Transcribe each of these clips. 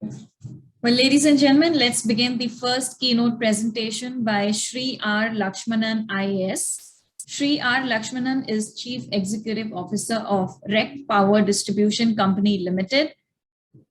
Well, ladies and gentlemen, let's begin the first keynote presentation by Shri R. Lakshmanan, IAS. Shri R. Lakshmanan is Chief Executive Officer of REC Power Distribution Company Limited.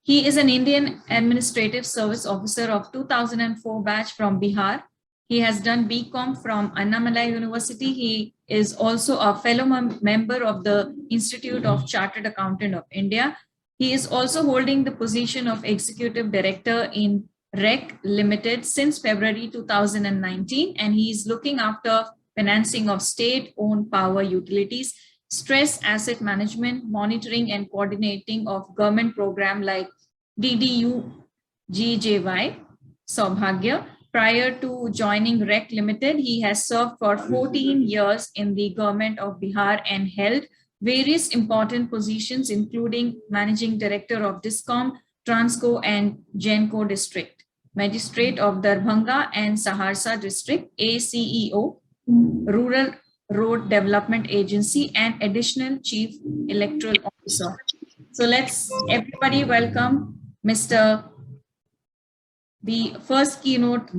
He is an Indian Administrative Service Officer of 2004 batch from Bihar. He has done BCom from Annamalai University. He is also a fellow member of the Institute of Chartered Accountant of India. He is also holding the position of Executive Director in REC Limited since February 2019, and he is looking after financing of state-owned power utilities, stress asset management, monitoring and coordinating of government program like DDU-GJY, Saubhagya. Prior to joining REC Limited, he has served for 14 years in the government of Bihar and held various important positions, including Managing Director of Discom, Transco and Genco District, Magistrate of Darbhanga and Saharsa District, ACEO, Rural Road Development Agency, and additional Chief Electoral Officer. So let's everybody welcome the first keynote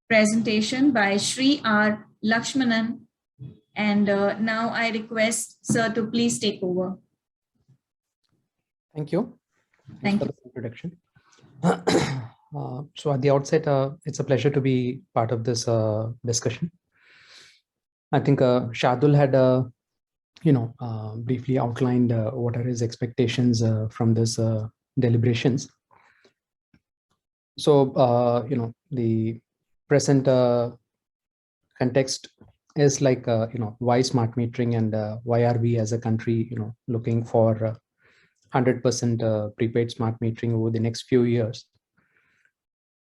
presentation by Shri R. Lakshmanan. And now I request Sir to please take over. Thank you. Thank you. For the introduction. So at the outset, it's a pleasure to be part of this discussion. I think Shardul had, briefly outlined what are his expectations from this deliberations. So, the present context is like, why smart metering and why are we as a country, looking for 100% prepaid smart metering over the next few years.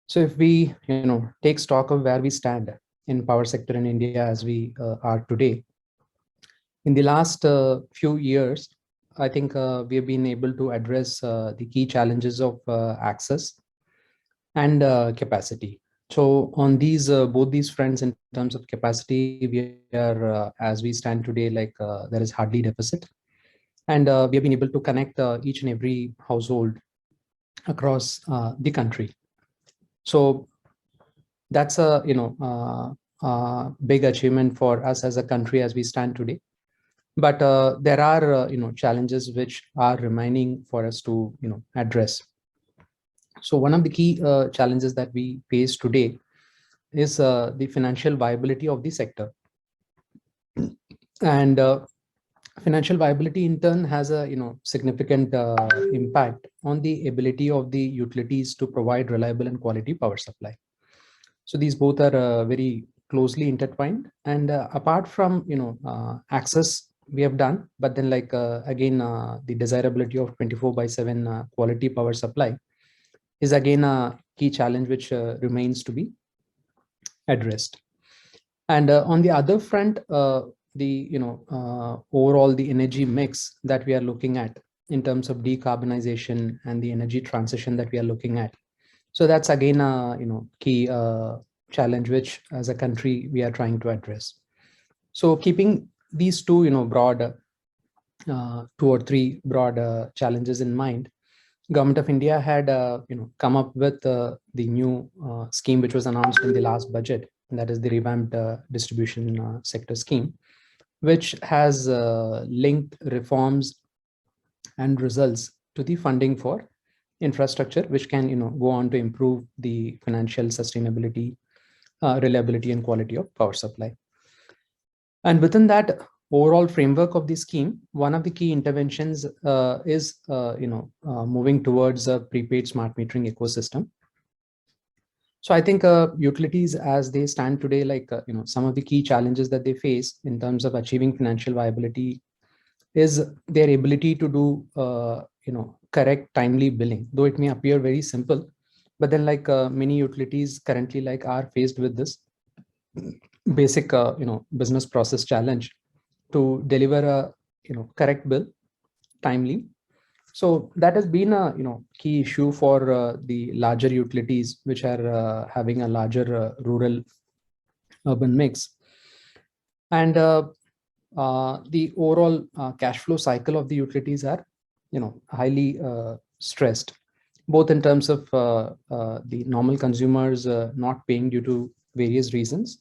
So if we, take stock of where we stand in power sector in India as we are today, in the last few years, I think we have been able to address the key challenges of access and capacity. So on these both these fronts, in terms of capacity, we are as we stand today, like there is hardly deficit, and we have been able to connect each and every household across the country. So that's a big achievement for us as a country as we stand today. But there are challenges which are remaining for us to address. So one of the key challenges that we face today is the financial viability of the sector. And financial viability in turn has a significant impact on the ability of the utilities to provide reliable and quality power supply. So these both are very closely intertwined. And apart from access we have done, but then like again the desirability of 24/7 quality power supply is again a key challenge which remains to be addressed. And on the other front, the overall the energy mix that we are looking at in terms of decarbonization and the energy transition that we are looking at. So that's again a key challenge which as a country we are trying to address. So keeping these two broad 2 or 3 broad challenges in mind, Government of India had come up with the new scheme which was announced in the last budget, and that is the revamped distribution sector scheme, which has linked reforms and results to the funding for infrastructure, which can go on to improve the financial sustainability, reliability and quality of power supply. And within that overall framework of the scheme, one of the key interventions is moving towards a prepaid smart metering ecosystem. So I think utilities as they stand today, like some of the key challenges that they face in terms of achieving financial viability is their ability to do correct timely billing, though it may appear very simple, but then like many utilities currently like are faced with this basic business process challenge to deliver a correct bill timely. So that has been a key issue for the larger utilities which are having a larger rural urban mix. And the overall cash flow cycle of the utilities are highly stressed both in terms of the normal consumers not paying due to various reasons,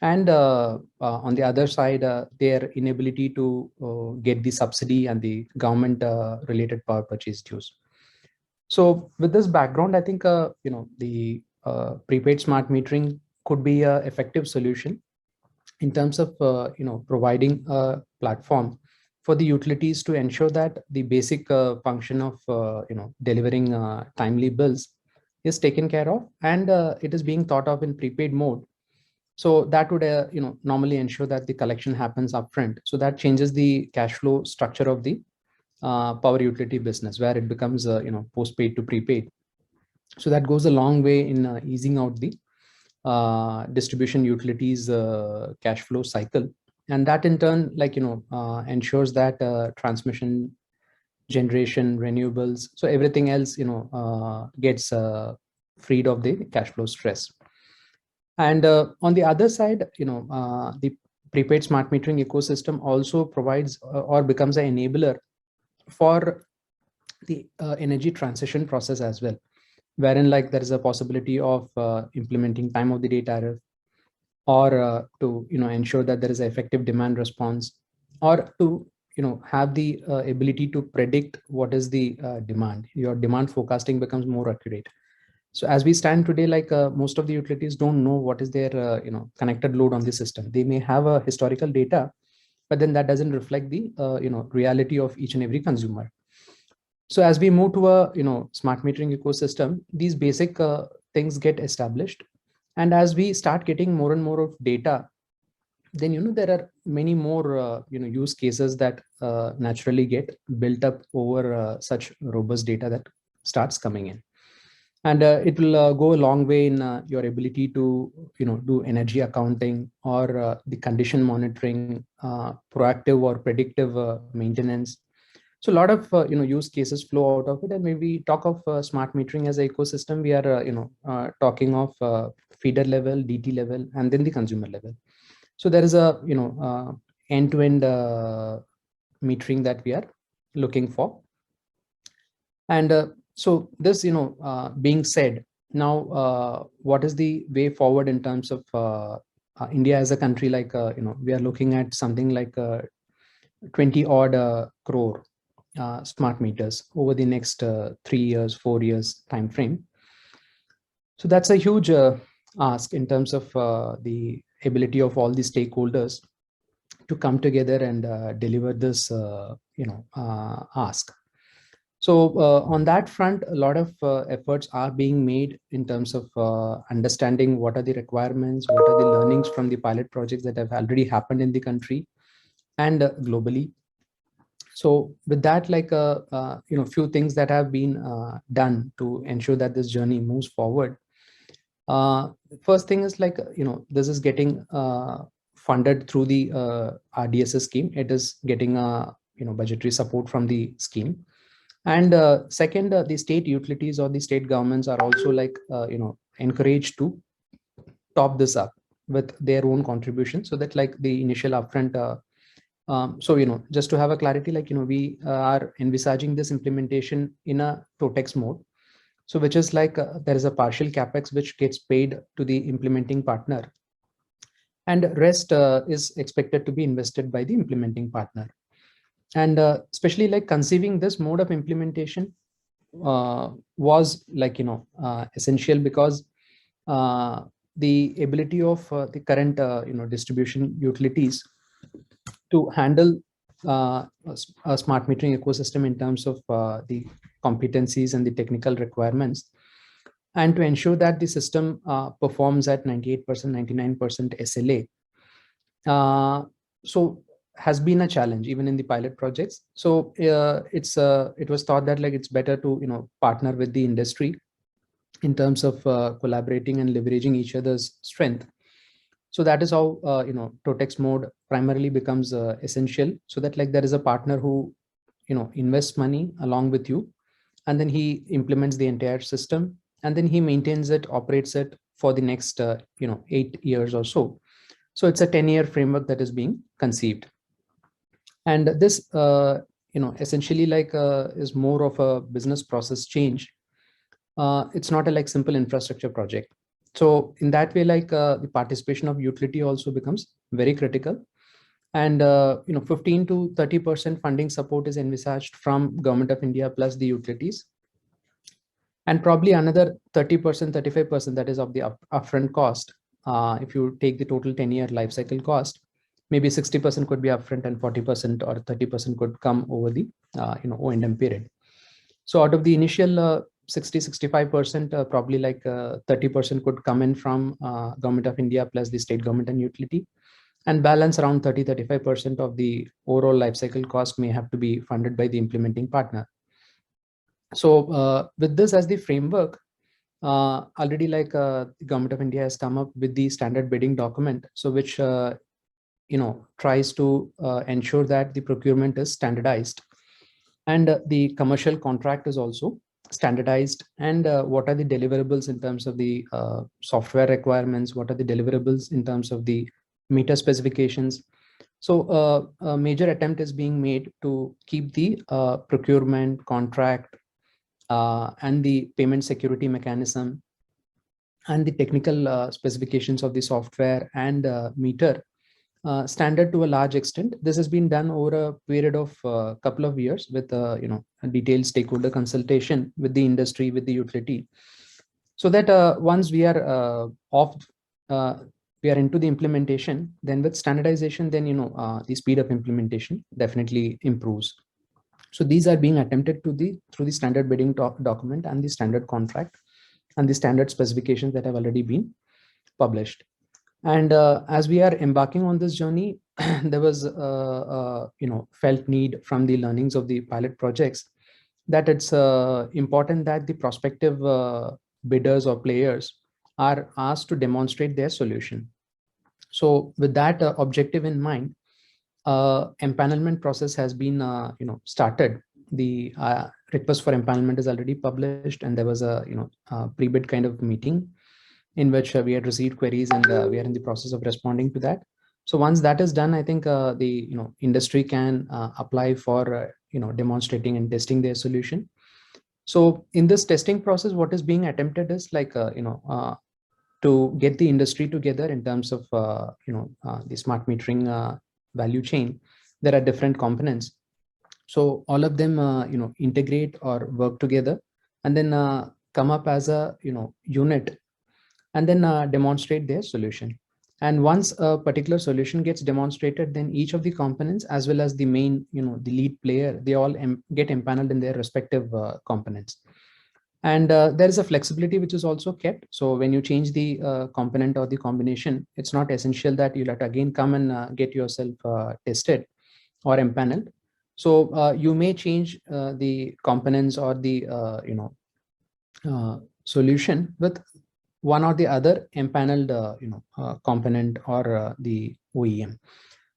and on the other side, their inability to get the subsidy and the government related power purchase dues. So with this background, I think the prepaid smart metering could be a effective solution in terms of providing a platform for the utilities to ensure that the basic function of delivering timely bills is taken care of, and it is being thought of in prepaid mode. So that would normally ensure that the collection happens upfront. So that changes the cash flow structure of the power utility business, where it becomes postpaid to prepaid. So that goes a long way in easing out the distribution utilities cash flow cycle, and that in turn ensures that transmission, generation, renewables, so everything else gets freed of the cash flow stress. And on the other side, the prepaid smart metering ecosystem also provides or becomes an enabler for the energy transition process as well, wherein there is a possibility of implementing time of the day tariff, or to ensure that there is effective demand response, or to have the ability to predict what is the demand. Your demand forecasting becomes more accurate. So as we stand today, most of the utilities don't know what is their connected load on the system. They may have a historical data, but then that doesn't reflect the reality of each and every consumer. So as we move to a smart metering ecosystem, these basic things get established, and as we start getting more and more of data, then there are many more use cases that naturally get built up over such robust data that starts coming in. And it will go a long way in your ability to do energy accounting, or the condition monitoring, proactive or predictive maintenance. So a lot of use cases flow out of it. And when we talk of smart metering as an ecosystem, we are talking of feeder level, DT level, and then the consumer level. So there is a end-to-end metering that we are looking for. And so this being said, now what is the way forward in terms of India as a country? We are looking at something like 20 odd crore smart meters over the next 3 years, 4 years time frame. So that's a huge ask in terms of the ability of all the stakeholders to come together and deliver this ask. So on that front, a lot of efforts are being made in terms of understanding what are the requirements, what are the learnings from the pilot projects that have already happened in the country and globally. So with that, few things that have been done to ensure that this journey moves forward. First thing is this is getting funded through the RDSS scheme. It is getting budgetary support from the scheme. And second, the state utilities or the state governments are also encouraged to top this up with their own contribution, so that the initial upfront. So just to have a clarity, we are envisaging this implementation in a TOTEX mode. So which is there is a partial capex which gets paid to the implementing partner, and rest is expected to be invested by the implementing partner. And especially conceiving this mode of implementation was essential, because the ability of the current distribution utilities to handle a smart metering ecosystem in terms of the competencies and the technical requirements, and to ensure that the system performs at 98%, 99% SLA. So has been a challenge even in the pilot projects. So it was thought that it's better to partner with the industry in terms of collaborating and leveraging each other's strength. So that is how TOTEX mode primarily becomes essential, so that there is a partner who invests money along with you, and then he implements the entire system, and then he maintains it, operates it for the next 8 years or so. So it's a 10-year framework that is being conceived. And this essentially is more of a business process change, it's not a like simple infrastructure project. So in that way, like the participation of utility also becomes very critical. And 15 to 30% funding support is envisaged from Government of India plus the utilities, and probably another 30%, 35% that is of the upfront cost. If you take the total 10-year life cycle cost, maybe 60% could be upfront and 40% or 30% could come over the O&M period. So out of the initial 65%, probably like 30% could come in from Government of India plus the state government and utility, and balance around 35% of the overall life cycle cost may have to be funded by the implementing partner. So with this as the framework, already like the Government of India has come up with the standard bidding document, so which tries to ensure that the procurement is standardized, and the commercial contract is also standardized, and what are the deliverables in terms of the software requirements, what are the deliverables in terms of the meter specifications. So a major attempt is being made to keep the procurement contract and the payment security mechanism and the technical specifications of the software and meter standard to a large extent. This has been done over a period of a couple of years with a detailed stakeholder consultation with the industry, with the utility, so that once we are we are into the implementation, then with standardization, then the speed of implementation definitely improves. So these are being attempted to through the standard bidding document and the standard contract and the standard specifications that have already been published. And as we are embarking on this journey, there was felt need from the learnings of the pilot projects that it's important that the prospective bidders or players are asked to demonstrate their solution. So with that objective in mind, empanelment process has been started. The request for empanelment is already published, and there was a pre-bid kind of meeting in which we had received queries, and we are in the process of responding to that. So once that is done, I think the industry can apply for demonstrating and testing their solution. So in this testing process, what is being attempted is like to get the industry together in terms of the smart metering value chain. There are different components, so all of them integrate or work together, and then come up as a unit, and then demonstrate their solution. And once a particular solution gets demonstrated, then each of the components as well as the main the lead player, they all get empaneled in their respective components. And there is a flexibility which is also kept. So when you change the component or the combination, it's not essential that you'll have to again come and get yourself tested or empaneled. So you may change the components or the solution with one or the other empaneled component or the OEM.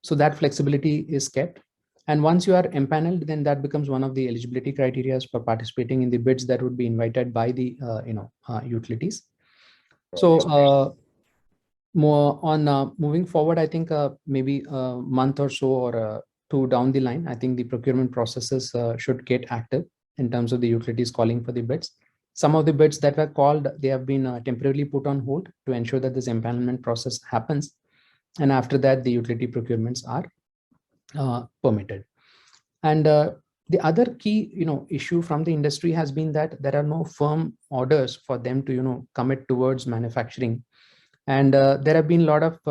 So that flexibility is kept. And once you are empaneled, then that becomes one of the eligibility criteria for participating in the bids that would be invited by the utilities. So more on moving forward, I think maybe a month or so or two down the line, I think the procurement processes should get active in terms of the utilities calling for the bids. Some of the bids that were called, they have been temporarily put on hold to ensure that this empanelment process happens. And after that, the utility procurements are permitted. And the other key issue from the industry has been that there are no firm orders for them to commit towards manufacturing. And there have been a lot of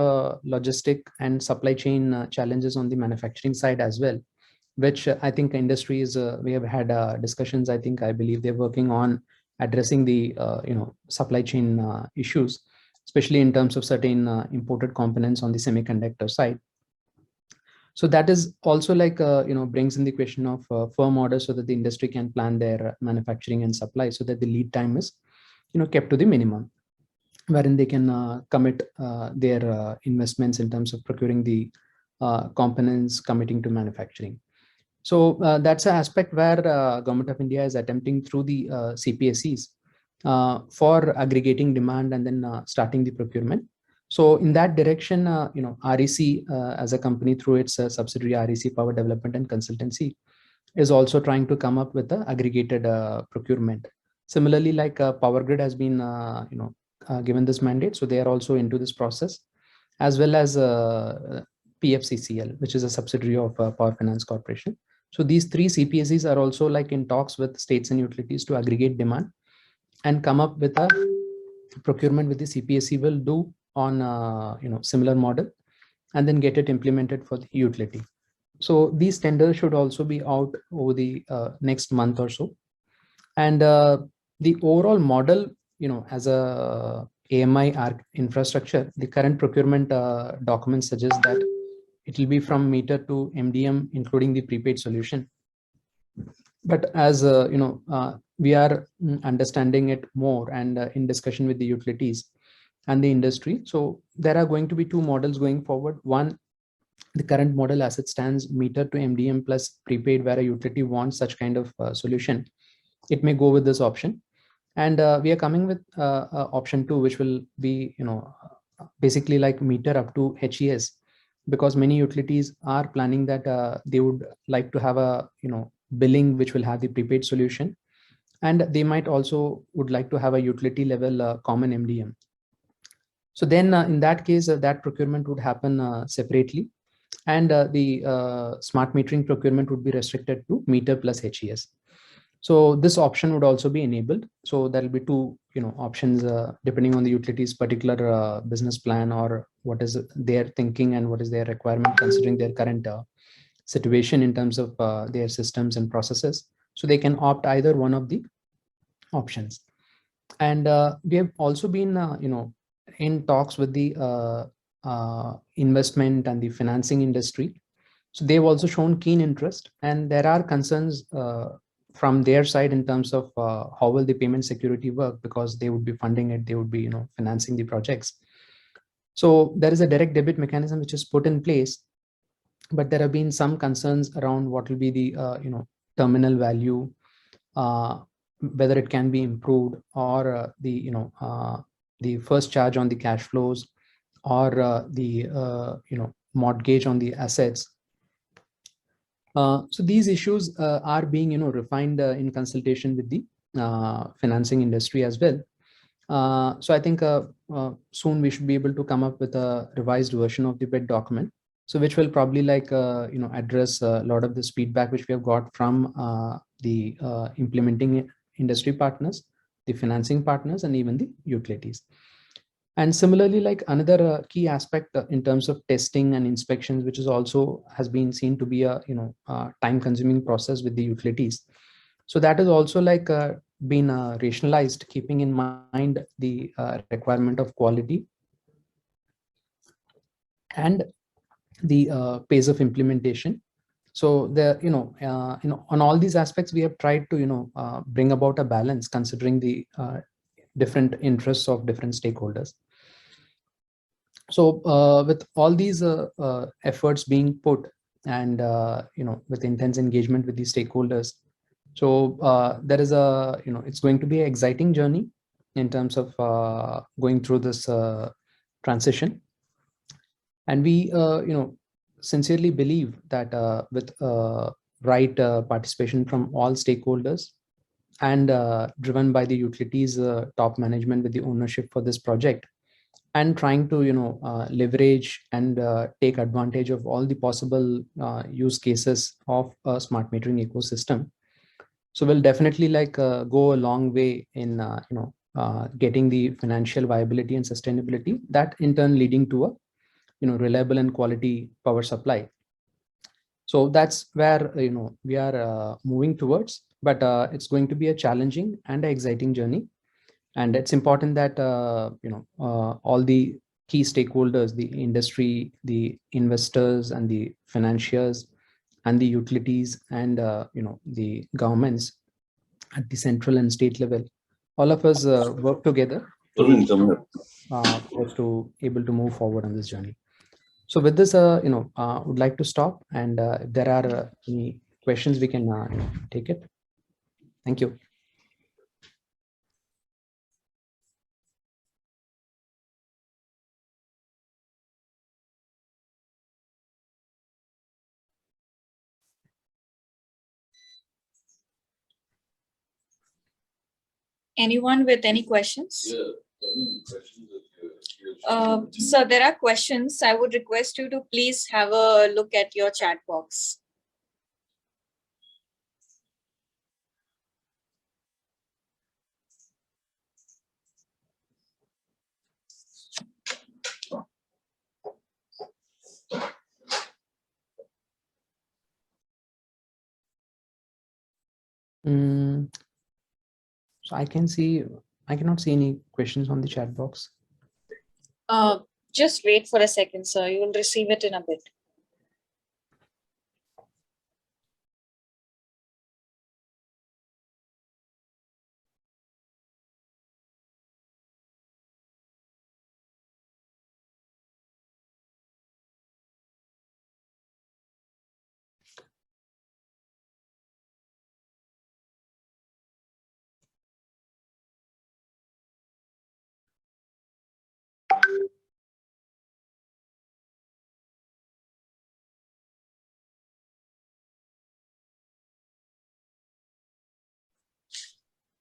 logistic and supply chain challenges on the manufacturing side as well, which I think industry is, we have had discussions. I believe they're working on addressing the supply chain issues, especially in terms of certain imported components on the semiconductor side. So that is also like brings in the question of firm orders, so that the industry can plan their manufacturing and supply, so that the lead time is kept to the minimum, wherein they can commit their investments in terms of procuring the components, committing to manufacturing. So that's an aspect where Government of India is attempting through the CPSEs for aggregating demand and then starting the procurement. So in that direction, REC as a company through its subsidiary REC Power Development and Consultancy is also trying to come up with the aggregated procurement. Similarly, like Power Grid has been, given this mandate, so they are also into this process, as well as PFCCL, which is a subsidiary of Power Finance Corporation. So these three CPSEs are also like in talks with states and utilities to aggregate demand and come up with a procurement with the CPSE will do on similar model, and then get it implemented for the utility. So these tenders should also be out over the next month or so. And the overall model, as a AMI infrastructure, the current procurement document suggests that it will be from meter to MDM, including the prepaid solution. But as we are understanding it more and in discussion with the utilities and the industry, so there are going to be two models going forward. One, the current model as it stands, meter to MDM plus prepaid, where a utility wants such kind of solution, it may go with this option. And we are coming with option 2, which will be basically like meter up to HES, because many utilities are planning that they would like to have a billing which will have the prepaid solution, and they might also would like to have a utility level common MDM. So then in that case, that procurement would happen separately, and the smart metering procurement would be restricted to meter plus HES. So this option would also be enabled. So there will be two options depending on the utility's particular business plan, or what is their thinking and what is their requirement considering their current situation in terms of their systems and processes. So they can opt either one of the options. And we have also been in talks with the investment and the financing industry. So they've also shown keen interest, and there are concerns from their side in terms of how will the payment security work, because they would be funding it, they would be financing the projects. So there is a direct debit mechanism which is put in place, but there have been some concerns around what will be the terminal value, whether it can be improved, or the first charge on the cash flows, or the mortgage on the assets. So these issues are being refined in consultation with the financing industry as well. So I think soon we should be able to come up with a revised version of the bid document, so which will probably like address a lot of this feedback which we have got from the implementing industry partners, the financing partners, and even the utilities. And similarly, like another key aspect in terms of testing and inspections, which is also has been seen to be a time consuming process with the utilities. So that is also like been rationalized, keeping in mind the requirement of quality and the pace of implementation. So the on all these aspects, we have tried to bring about a balance considering the different interests of different stakeholders. So with all these efforts being put, and with intense engagement with the stakeholders, so there is a it's going to be an exciting journey in terms of going through this transition. And we sincerely believe that with right participation from all stakeholders, and driven by the utilities top management with the ownership for this project, and trying to leverage and take advantage of all the possible use cases of a smart metering ecosystem. So we'll definitely like go a long way in getting the financial viability and sustainability, that in turn leading to a reliable and quality power supply. So that's where we are moving towards, but it's going to be a challenging and exciting journey. And it's important that all the key stakeholders, the industry, the investors, and the financiers, and the utilities, and the governments at the central and state level, all of us work together for us to able to move forward on this journey. So with this, would like to stop, and if there are any questions, we can take it. Thank you. Anyone with any questions? So there are questions. I would request you to please have a look at your chat box. So I cannot see any questions on the chat box. Just wait for a second, sir. You will receive it in a bit.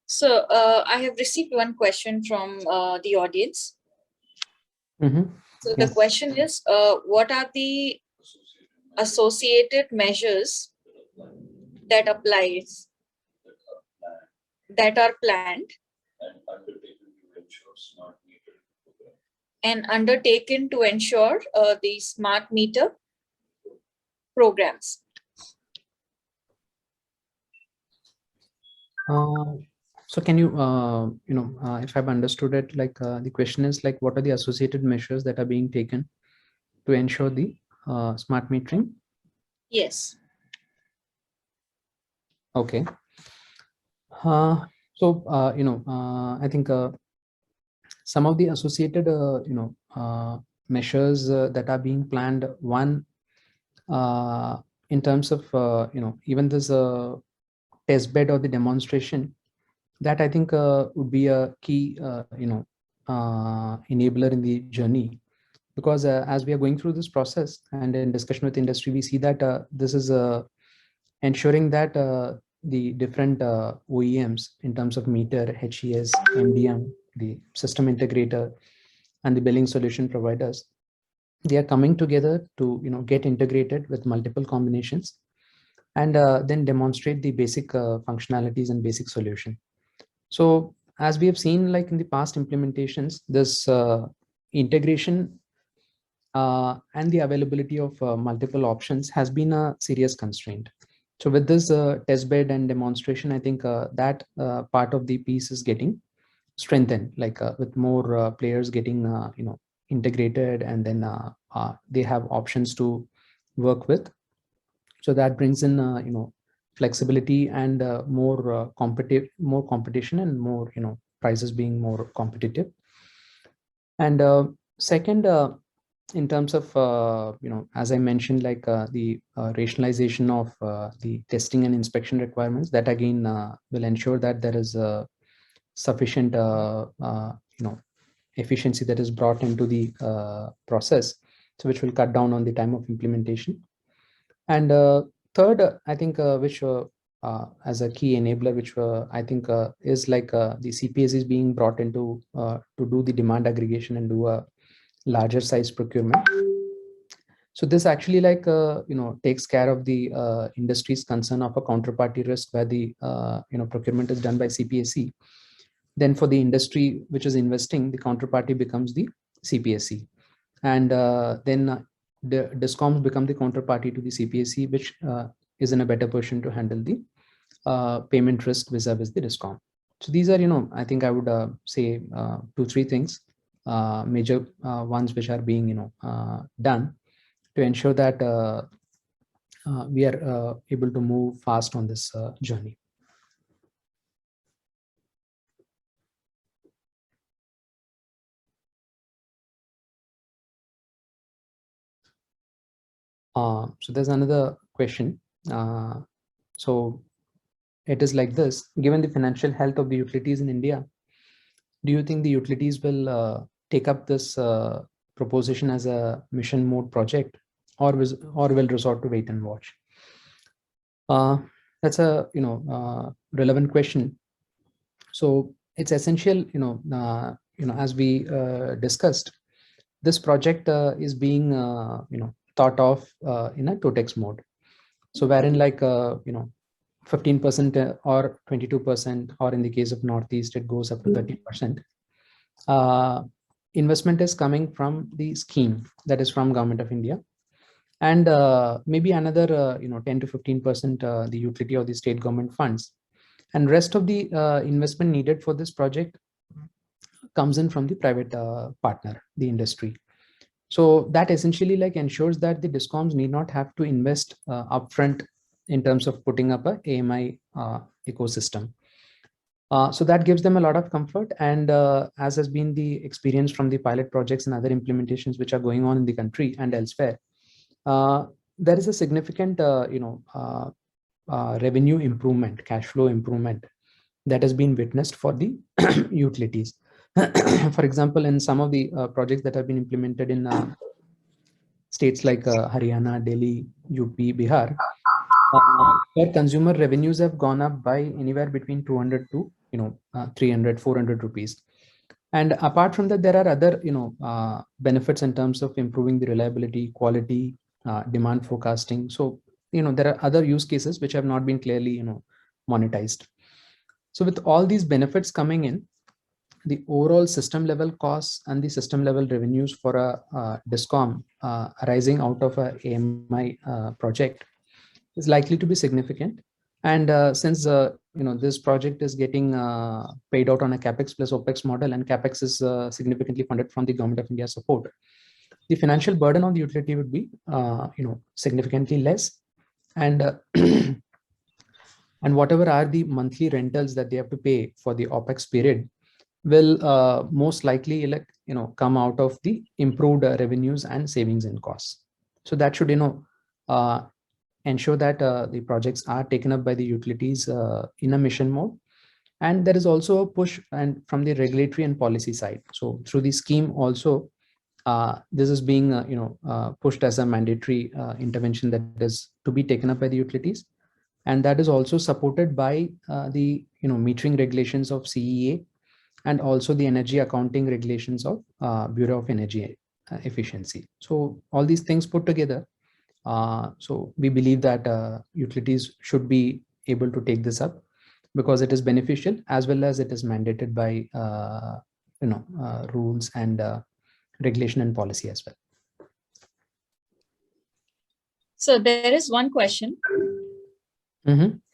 So I have received one question from the audience. So the question is, what are the associated measures that are planned and undertaken to ensure the smart meter programs? So can you, if I've understood it, like the question is like, what are the associated measures that are being taken to ensure the smart metering? Yes. Okay. I think some of the associated, measures that are being planned. One, in terms of, even this test bed or the demonstration, that I think would be a key, enabler in the journey. Because as we are going through this process and in discussion with industry, we see that this is ensuring that the different OEMs in terms of meter, HES, MDM, the system integrator, and the billing solution providers, they are coming together to get integrated with multiple combinations and then demonstrate the basic functionalities and basic solution. So as we have seen, like in the past implementations, this integration and the availability of multiple options has been a serious constraint. So with this test bed and demonstration, I think that part of the piece is getting strengthened, like with more players getting integrated, and then they have options to work with. So that brings in flexibility and more competition, and more prices being more competitive. And second, in terms of as I mentioned, like the rationalization of the testing and inspection requirements, that again will ensure that there is a sufficient efficiency that is brought into the process, so which will cut down on the time of implementation. And third, I think which as a key enabler, which I think is like the CPS is being brought into to do the demand aggregation and do a larger size procurement. So this actually like takes care of the industry's concern of a counterparty risk, where the procurement is done by CPSC. Then for the industry which is investing, the counterparty becomes the CPSC, and then the DISCOMs become the counterparty to the CPSC, which is in a better position to handle the payment risk vis-a-vis the DISCOM. So these are, I think I would say 2-3 things, major ones which are being done to ensure that we are able to move fast on this journey. So there's another question. So it is like this: given the financial health of the utilities in India, do you think the utilities will take up this proposition as a mission mode project, or will resort to wait and watch? That's a relevant question. So it's essential, as we discussed, this project is being, thought of in a TOTEX mode. So wherein 15% or 22%, or in the case of Northeast, it goes up to 30%. Investment is coming from the scheme, that is from Government of India, and maybe another 10 to 15% the utility of the state government funds, and rest of the investment needed for this project comes in from the private partner, the industry. So that essentially ensures that the discoms need not have to invest upfront in terms of putting up a AMI ecosystem. So that gives them a lot of comfort, and as has been the experience from the pilot projects and other implementations which are going on in the country and elsewhere, there is a significant revenue improvement, cash flow improvement that has been witnessed for the utilities. For example, in some of the projects that have been implemented in states like Haryana, Delhi, UP, Bihar, their consumer revenues have gone up by anywhere between 200 to 300, 400 rupees. And apart from that, there are other benefits in terms of improving the reliability, quality, demand forecasting. So there are other use cases which have not been clearly monetized. So with all these benefits coming in, the overall system level costs and the system level revenues for a discom arising out of a AMI project is likely to be significant. And since this project is getting paid out on a capex plus opex model, and capex is significantly funded from the Government of India support, the financial burden on the utility would be significantly less, and and whatever are the monthly rentals that they have to pay for the opex period will most likely come out of the improved revenues and savings in costs. So that should ensure that the projects are taken up by the utilities in a mission mode. And there is also a push and from the regulatory and policy side. So through the scheme also, this is being pushed as a mandatory intervention that is to be taken up by the utilities, and that is also supported by the metering regulations of CEA, and also the energy accounting regulations of Bureau of Energy Efficiency. So all these things put together, so we believe that utilities should be able to take this up, because it is beneficial as well as it is mandated by rules and regulation and policy as well. So there is one question.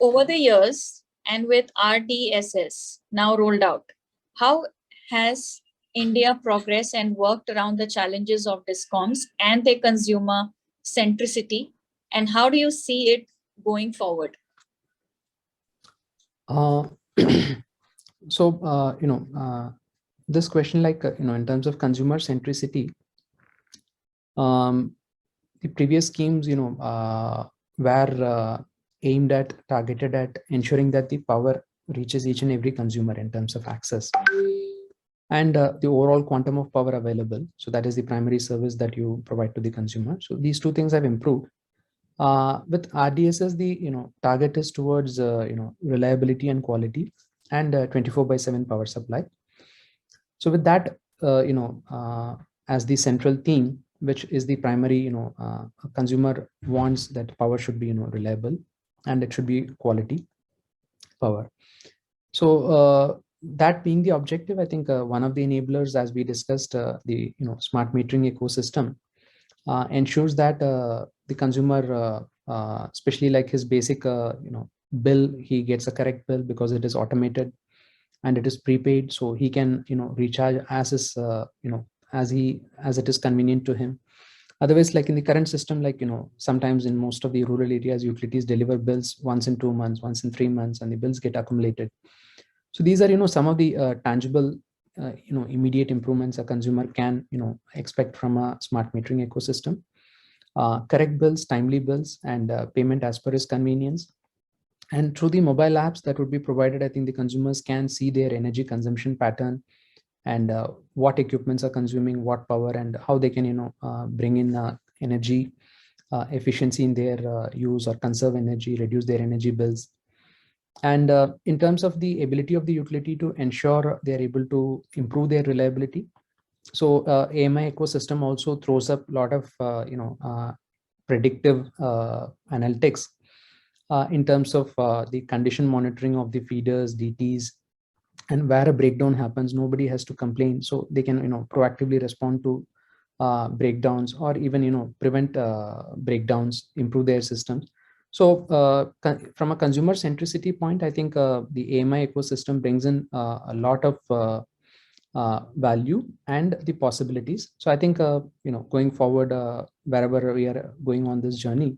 Over the years, and with RDSS now rolled out, how has India progressed and worked around the challenges of discoms and their consumer centricity, and how do you see it going forward? This question, in terms of consumer centricity, the previous schemes, were aimed at, targeted at ensuring that the power reaches each and every consumer in terms of access and the overall quantum of power available. So that is the primary service that you provide to the consumer. So these two things have improved. With RDSS, the target is towards reliability and quality and 24/7 power supply. So with that, as the central theme, which is the primary, consumer wants that power should be reliable and it should be quality power. So that being the objective, I think one of the enablers, as we discussed, the smart metering ecosystem ensures that the consumer, especially like his basic bill, he gets a correct bill because it is automated and it is prepaid, so he can recharge as his as it is convenient to him. Otherwise, like in the current system, sometimes in most of the rural areas, utilities deliver bills once in 2 months, once in 3 months, and the bills get accumulated. So these are some of the tangible immediate improvements a consumer can expect from a smart metering ecosystem. Correct bills, timely bills, and payment as per his convenience. And through the mobile apps that would be provided, I think the consumers can see their energy consumption pattern and what equipments are consuming what power, and how they can bring in energy efficiency in their use, or conserve energy, reduce their energy bills. And in terms of the ability of the utility to ensure they are able to improve their reliability, so AMI ecosystem also throws up a lot of predictive analytics in terms of the condition monitoring of the feeders, DTs, and where a breakdown happens, nobody has to complain, so they can proactively respond to breakdowns, or even prevent breakdowns, improve their systems. So from a consumer centricity point, I think the AMI ecosystem brings in a lot of value and the possibilities. So I think going forward, wherever we are going on this journey,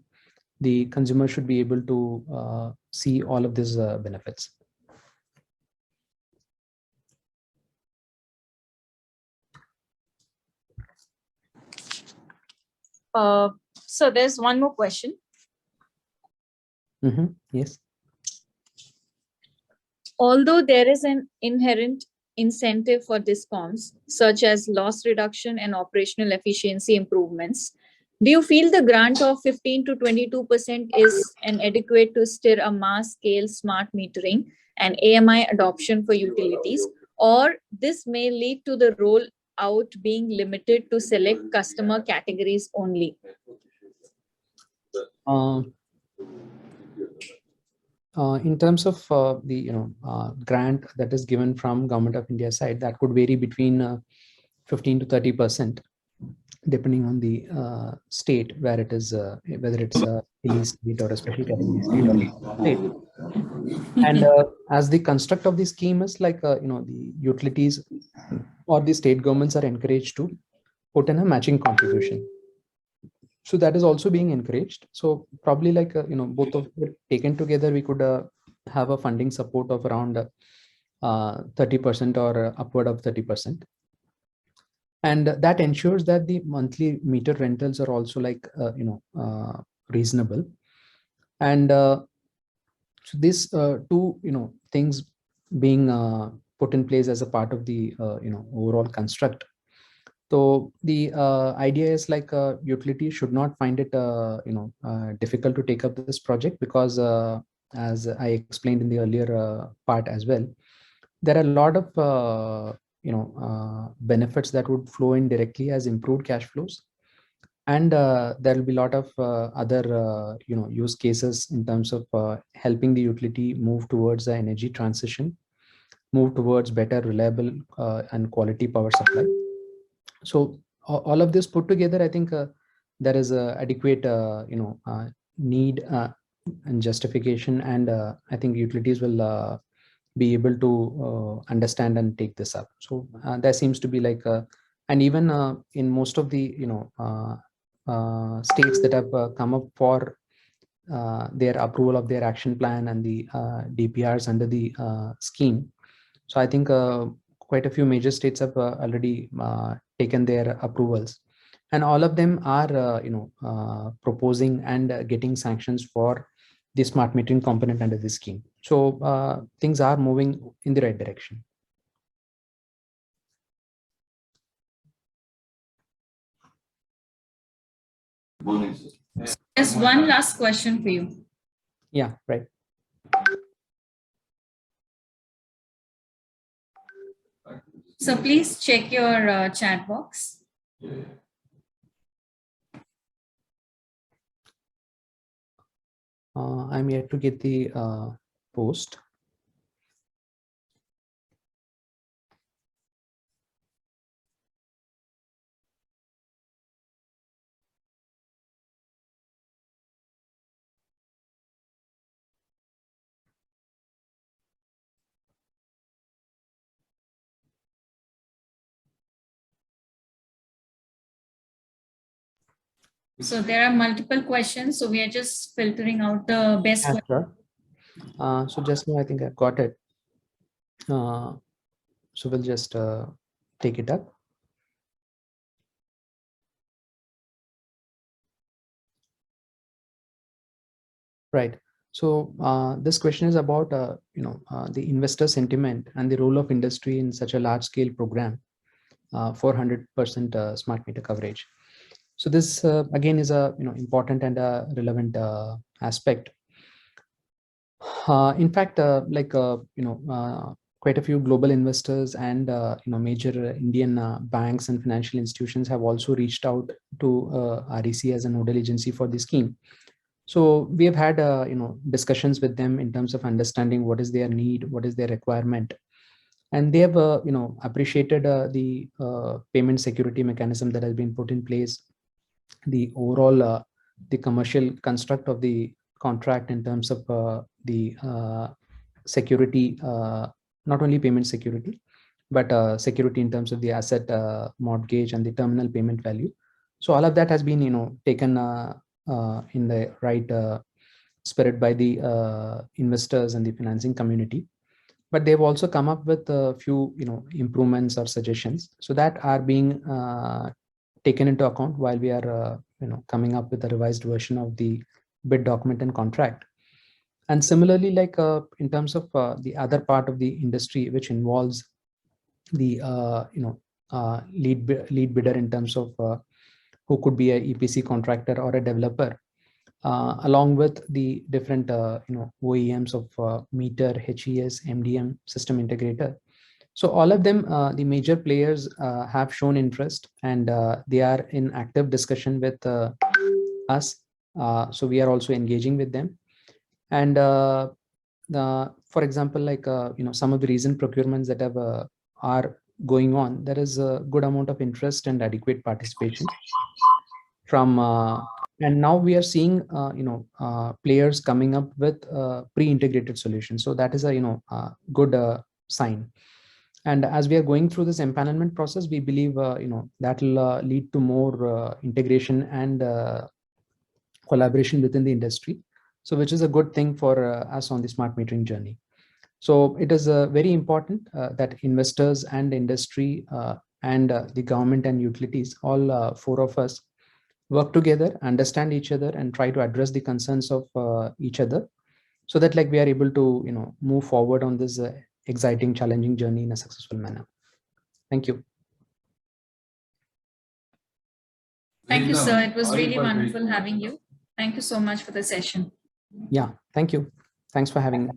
the consumer should be able to see all of these benefits. So there's one more question. Yes. Although there is an inherent incentive for discoms, such as loss reduction and operational efficiency improvements, do you feel the grant of 15 to 22% is inadequate to stir a mass scale smart metering and AMI adoption for utilities, or this may lead to the rollout being limited to select customer categories only? In terms of the grant that is given from Government of India side, that could vary between 15 to 30%, depending on the state where it is, whether it's a hilly state or a special category state or state. And as the construct of the scheme is like, the utilities or the state governments are encouraged to put in a matching contribution. So that is also being encouraged. So probably like, both of it taken together, we could have a funding support of around 30% or upward of 30%. And that ensures that the monthly meter rentals are also like, reasonable. And so these two, things being put in place as a part of the, overall construct. So the idea is like utility should not find it, difficult to take up this project, because as I explained in the earlier part as well, there are a lot of benefits that would flow in directly as improved cash flows, and there will be a lot of other use cases in terms of helping the utility move towards the energy transition, move towards better, reliable and quality power supply. So all of this put together, I think there is a adequate need and justification, and I think utilities will be able to understand and take this up. So there seems to be like and even in most of the states that have come up for their approval of their action plan and the DPRs under the scheme. So I think quite a few major states have already taken their approvals, and all of them are proposing and getting sanctions for the smart metering component under this scheme. So things are moving in the right direction. There's one last question for you. Yeah, right. So please check your chat box. I'm yet to get the post. So there are multiple questions, so we are just filtering out the best one. Sure. So just now I think I've got it. So we'll just take it up. Right. So this question is about the investor sentiment and the role of industry in such a large scale program for 100% smart meter coverage. So this again is a important and a relevant aspect. In fact, quite a few global investors and major Indian banks and financial institutions have also reached out to REC as a nodal agency for the scheme. So we have had discussions with them in terms of understanding what is their need, what is their requirement, and they have appreciated the payment security mechanism that has been put in place, the overall the commercial construct of the contract in terms of the security, not only payment security, but security in terms of the asset mortgage and the terminal payment value. So all of that has been taken in the right spirit by the investors and the financing community. But they've also come up with a few improvements or suggestions, so that are being taken into account while we are coming up with a revised version of the bid document and contract. And similarly, like in terms of the other part of the industry, which involves the lead bidder in terms of who could be a EPC contractor or a developer, along with the different OEMs of meter, HES, MDM, system integrator. So all of them, the major players have shown interest, and they are in active discussion with us. So we are also engaging with them. And for example, like some of the recent procurements that have are going on, there is a good amount of interest and adequate participation from and now we are seeing players coming up with pre-integrated solutions. So that is a good sign. And as we are going through this empanelment process, we believe that will lead to more integration and collaboration within the industry. So which is a good thing for us on the smart metering journey. So it is very important that investors and industry and the government and utilities, all four of us, work together, understand each other, and try to address the concerns of each other, so that like we are able to move forward on this exciting, challenging journey in a successful manner. Thank you. Thank you, sir. It was really wonderful having you. Thank you so much for the session. Yeah, thank you. Thanks for having me.